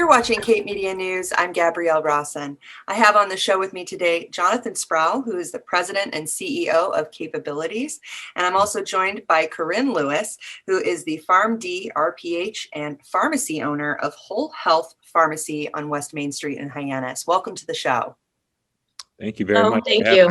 You're watching Cape Media News. I'm Gabrielle Rawson. I have on the show with me today Jonathan Sproul, who is the president and CEO of Capabilities. And I'm also joined by Corinne Lewis, who is the PharmD, RPH, and pharmacy owner of Whole Health Pharmacy on West Main Street in Hyannis. Welcome to the show. Thank you very much. Thank you.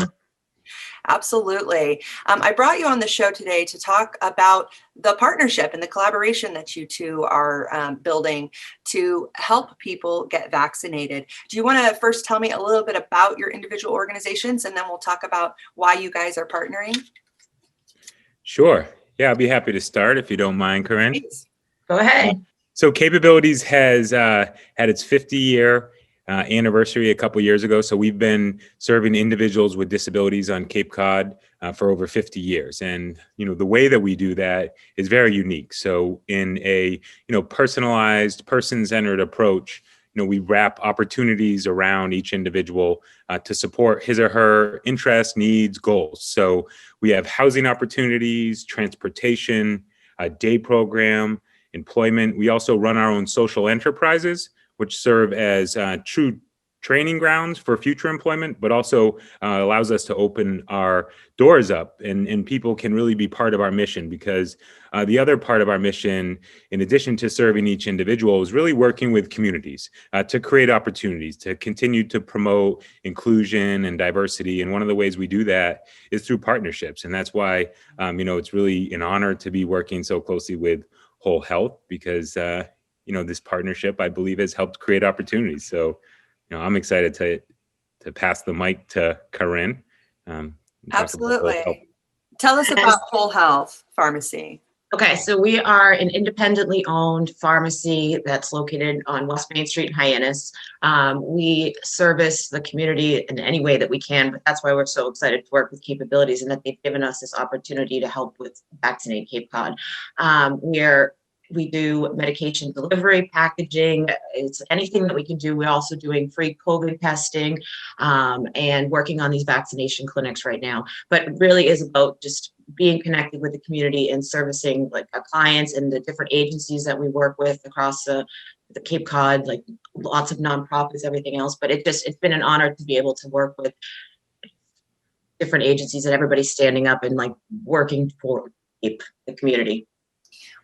Absolutely. I brought you on the show today to talk about the partnership and the collaboration that you two are building to help people get vaccinated. Do you want to first tell me a little bit about your individual organizations, and then we'll talk about why you guys are partnering? Sure. Yeah, I'll be happy to start if you don't mind, Corinne. Please. Go ahead. So Capabilities has had its 50-year anniversary a couple years ago. So we've been serving individuals with disabilities on Cape Cod for over 50 years. And, the way that we do that is very unique. So in a, personalized, person-centered approach, we wrap opportunities around each individual to support his or her interests, needs, goals. So we have housing opportunities, transportation, a day program, employment. We also run our own social enterprises, which serve as true training grounds for future employment, but also allows us to open our doors up and people can really be part of our mission, because the other part of our mission, in addition to serving each individual, is really working with communities to create opportunities, to continue to promote inclusion and diversity. And one of the ways we do that is through partnerships. And that's why, it's really an honor to be working so closely with Whole Health, because this partnership, I believe, has helped create opportunities. So, I'm excited to pass the mic to Corinne. Absolutely. Tell us about Whole Health Pharmacy. Okay, so we are an independently owned pharmacy that's located on West Main Street in Hyannis. We service the community in any way that we can, but that's why we're so excited to work with Capabilities and that they've given us this opportunity to help with Vaccinate Cape Cod. We do medication delivery, packaging. It's anything that we can do. We're also doing free COVID testing and working on these vaccination clinics right now. But it really is about just being connected with the community and servicing like our clients and the different agencies that we work with across the Cape Cod, like lots of nonprofits, everything else. But it's been an honor to be able to work with different agencies and everybody standing up and like working for the community.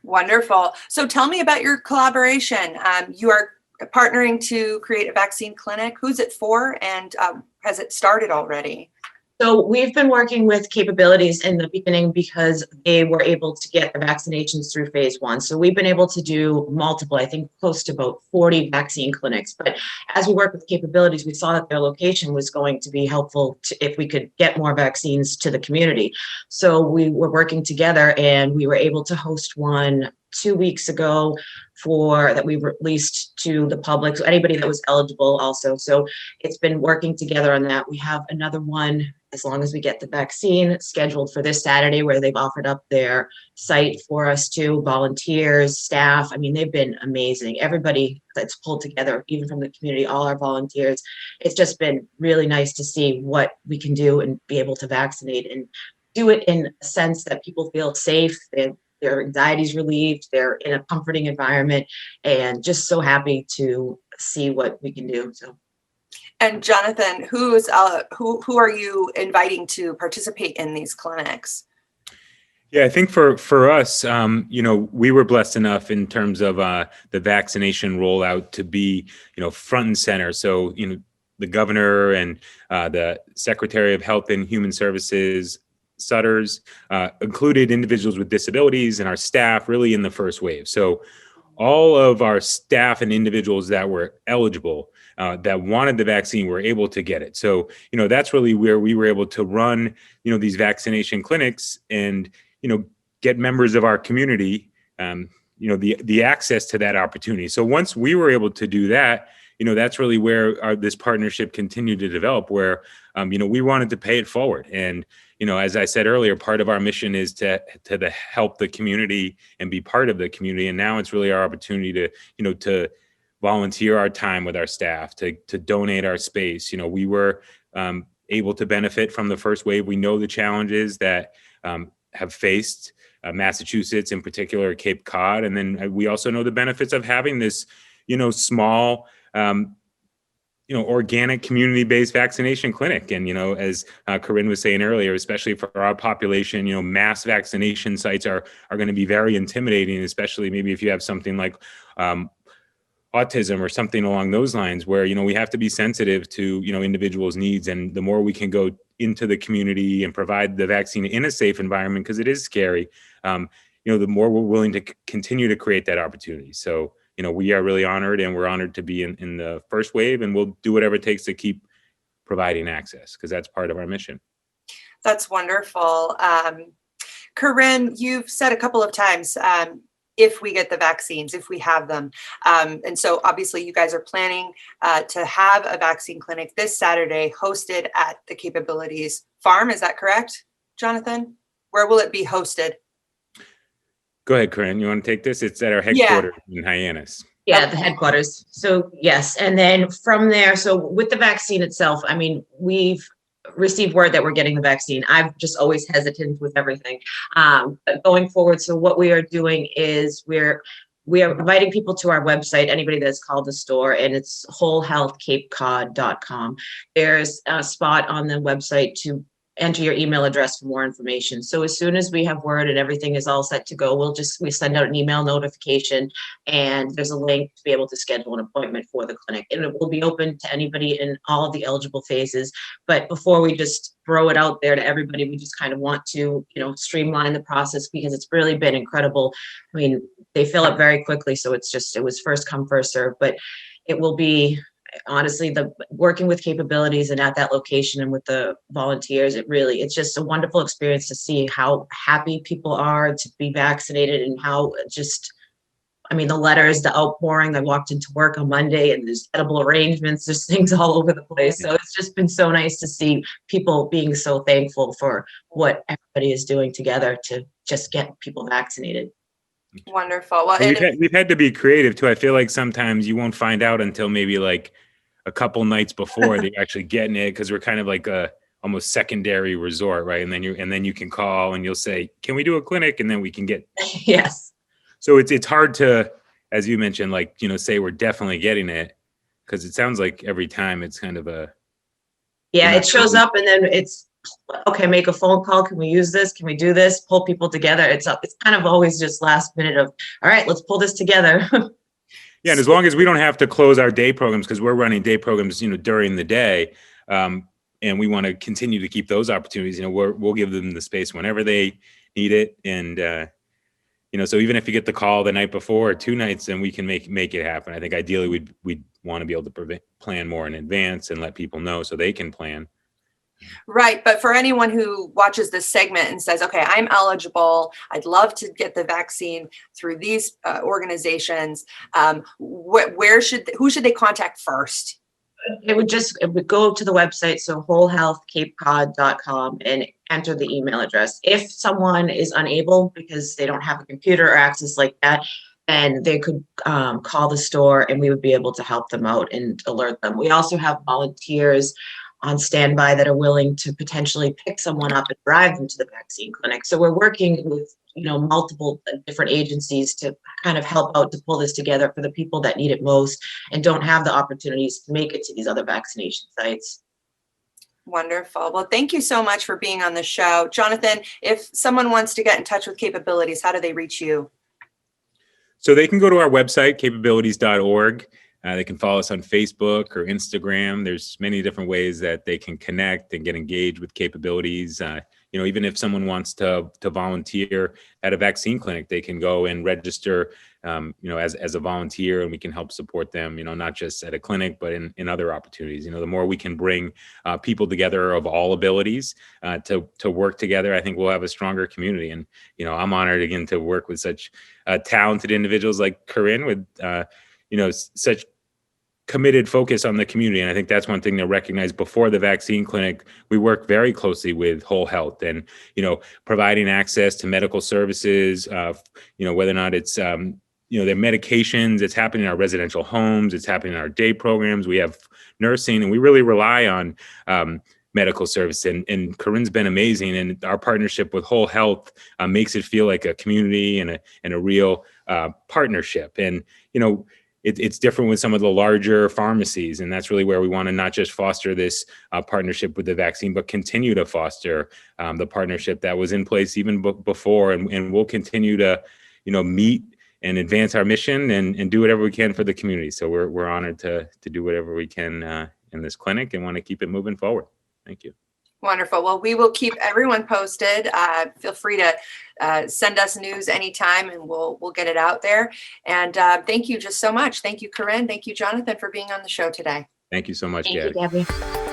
Wonderful. So tell me about your collaboration. You are partnering to create a vaccine clinic. Who's it for, and has it started already? So we've been working with Capabilities in the beginning because they were able to get the vaccinations through phase 1. So we've been able to do multiple, I think close to about 40 vaccine clinics. But as we work with Capabilities, we saw that their location was going to be helpful if we could get more vaccines to the community. So we were working together and we were able to host one 2 weeks ago that we released to the public, so anybody that was eligible also. So it's been working together on that. We have another one, as long as we get the vaccine, scheduled for this Saturday, where they've offered up their site for us too, volunteers, staff. I mean, they've been amazing. Everybody that's pulled together, even from the community, all our volunteers. It's just been really nice to see what we can do and be able to vaccinate and do it in a sense that people feel safe. Their anxiety's relieved, they're in a comforting environment, and just so happy to see what we can do. So. And Jonathan, who are you inviting to participate in these clinics? Yeah, I think for us, we were blessed enough in terms of the vaccination rollout to be, front and center. So, the governor and the Secretary of Health and Human Services, Sutters, included individuals with disabilities and our staff really in the first wave. So all of our staff and individuals that were eligible, that wanted the vaccine, were able to get it. So, that's really where we were able to run, these vaccination clinics and, get members of our community, the access to that opportunity. So once we were able to do that, that's really where this partnership continued to develop, where, we wanted to pay it forward. And, as I said earlier, part of our mission is to help the community and be part of the community. And now it's really our opportunity to volunteer our time with our staff, to donate our space. We were able to benefit from the first wave. We know the challenges that have faced Massachusetts, in particular Cape Cod. And then we also know the benefits of having this small, organic community-based vaccination clinic. And, as Corinne was saying earlier, especially for our population, mass vaccination sites are going to be very intimidating, especially maybe if you have something like autism or something along those lines, where, we have to be sensitive to, individuals' needs. And the more we can go into the community and provide the vaccine in a safe environment, because it is scary, the more we're willing to continue to create that opportunity. So, we are really honored, and we're honored to be in the first wave, and we'll do whatever it takes to keep providing access, because that's part of our mission. That's wonderful. Corinne, you've said a couple of times, if we get the vaccines, if we have them. And so obviously you guys are planning to have a vaccine clinic this Saturday hosted at the Capabilities Farm. Is that correct, Jonathan? Where will it be hosted? Go ahead, Corinne. You want to take this? It's at our headquarters in Hyannis. Yeah, the headquarters. So yes, and then from there, so with the vaccine itself, I mean, we've received word that we're getting the vaccine. I'm just always hesitant with everything. But going forward, so what we are doing is we are inviting people to our website, anybody that's called the store, and it's wholehealthcapecod.com. There's a spot on the website to enter your email address for more information. So as soon as we have word and everything is all set to go, we send out an email notification, and there's a link to be able to schedule an appointment for the clinic. And it will be open to anybody in all of the eligible phases. But before we just throw it out there to everybody, we just kind of want to, streamline the process, because it's really been incredible. I mean, they fill up very quickly. So it was first come, first serve, but it will be, honestly, the working with Capabilities and at that location and with the volunteers, it's just a wonderful experience to see how happy people are to be vaccinated, and how the letters, the outpouring. I walked into work on Monday and there's edible arrangements, there's things all over the place. So it's just been so nice to see people being so thankful for what everybody is doing together to just get people vaccinated. Wonderful. Well, we've had to be creative too. I feel like sometimes you won't find out until maybe like a couple nights before they're actually getting it, because we're kind of like a almost secondary resort, right? And then you can call and you'll say, "Can we do a clinic?" And then we can get. Yes. So it's hard to, as you mentioned, say we're definitely getting it, because it sounds like every time it's kind of a. Yeah, it shows up and then it's okay. Make a phone call. Can we use this? Can we do this? Pull people together. It's kind of always just last minute of, all right, let's pull this together. Yeah, and as long as we don't have to close our day programs, because we're running day programs, during the day, and we want to continue to keep those opportunities. We'll give them the space whenever they need it, and so even if you get the call the night before or 2 nights, then we can make it happen. I think ideally we'd want to be able to plan more in advance and let people know so they can plan. Right. But for anyone who watches this segment and says, okay, I'm eligible, I'd love to get the vaccine through these organizations, who should they contact first? It would go to the website, so wholehealthcapecod.com, and enter the email address. If someone is unable because they don't have a computer or access like that, then they could call the store, and we would be able to help them out and alert them. We also have volunteers on standby that are willing to potentially pick someone up and drive them to the vaccine clinic. So we're working with multiple different agencies to kind of help out to pull this together for the people that need it most and don't have the opportunities to make it to these other vaccination sites. Wonderful. Well, thank you so much for being on the show. Jonathan, if someone wants to get in touch with Capabilities, how do they reach you? So they can go to our website, capabilities.org. They can follow us on Facebook or Instagram. There's many different ways that they can connect and get engaged with Capabilities. Even if someone wants to volunteer at a vaccine clinic, they can go and register, as a volunteer, and we can help support them, not just at a clinic, but in other opportunities. The more we can bring people together of all abilities to work together, I think we'll have a stronger community. And, I'm honored again to work with such talented individuals like Corinne with, such committed focus on the community. And I think that's one thing to recognize. Before the vaccine clinic, we work very closely with Whole Health and, providing access to medical services, whether or not it's, their medications. It's happening in our residential homes. It's happening in our day programs. We have nursing, and we really rely on medical service. And Corinne's been amazing. And our partnership with Whole Health makes it feel like a community and a real partnership. And, it's different with some of the larger pharmacies, and that's really where we want to not just foster this partnership with the vaccine, but continue to foster the partnership that was in place even before, and we'll continue to, meet and advance our mission and do whatever we can for the community. So we're honored to do whatever we can in this clinic, and want to keep it moving forward. Thank you. Wonderful. Well, we will keep everyone posted. Feel free to send us news anytime, and we'll get it out there. And thank you just so much. Thank you, Corinne. Thank you, Jonathan, for being on the show today. Thank you so much, Thank Gabby. you, Gabby.